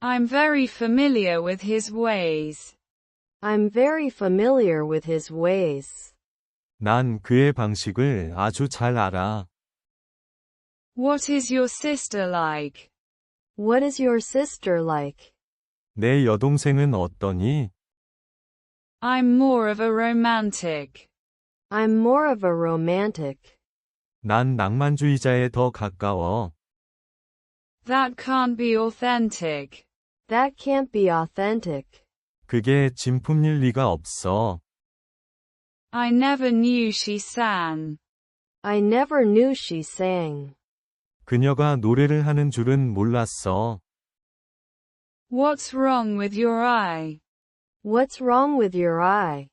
I'm very familiar with his ways. I'm very familiar with his ways. 난 그의 방식을 아주 잘 알아. What is your sister like? What is your sister like? 내 여동생은 어떠니? I'm more of a romantic. I'm more of a romantic. 난 낭만주의자에 더 가까워. That can't be authentic. That can't be authentic. 그게 진품일 리가 없어. I never knew she sang. I never knew she sang. 그녀가 노래를 하는 줄은 몰랐어. What's wrong with your eye? What's wrong with your eye?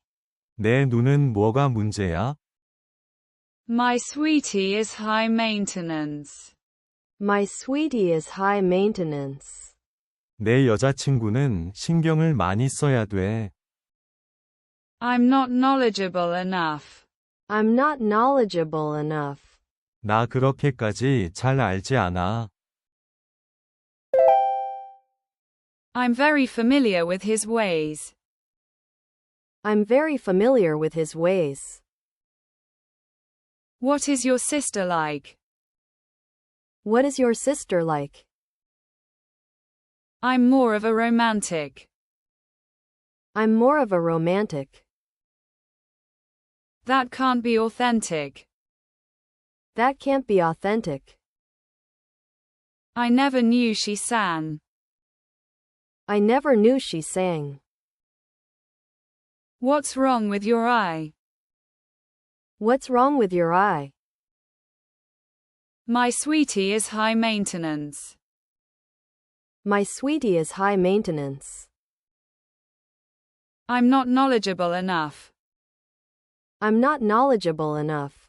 내 눈은 뭐가 문제야? My sweetie is high maintenance. My sweetie is high maintenance. 내 여자친구는 신경을 많이 써야 돼. I'm not knowledgeable enough. I'm not knowledgeable enough. 나 그렇게까지 잘 알지 않아. I'm very familiar with his ways. I'm very familiar with his ways. What is your sister like? What is your sister like? I'm more of a romantic. I'm more of a romantic. That can't be authentic. That can't be authentic. I never knew she sang. I never knew she sang. What's wrong with your eye? What's wrong with your eye? My sweetie is high maintenance. My sweetie is high maintenance. I'm not knowledgeable enough. I'm not knowledgeable enough.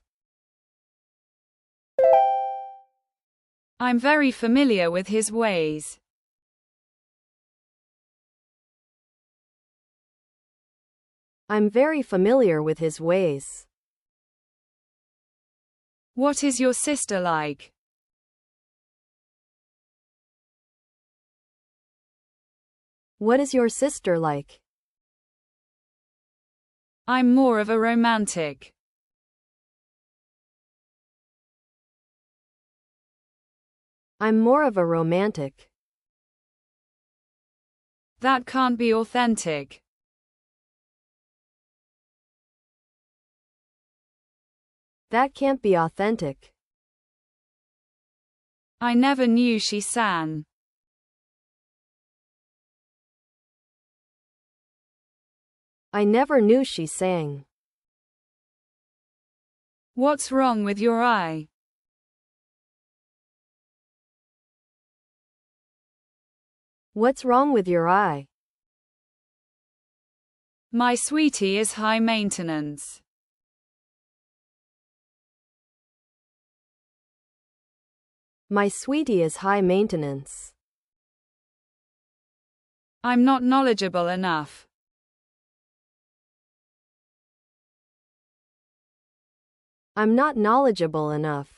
I'm very familiar with his ways. I'm very familiar with his ways. What is your sister like? What is your sister like? I'm more of a romantic. I'm more of a romantic. That can't be authentic. That can't be authentic. I never knew she sang. I never knew she sang. What's wrong with your eye? What's wrong with your eye? My sweetie is high maintenance. My sweetie is high maintenance. I'm not knowledgeable enough. I'm not knowledgeable enough.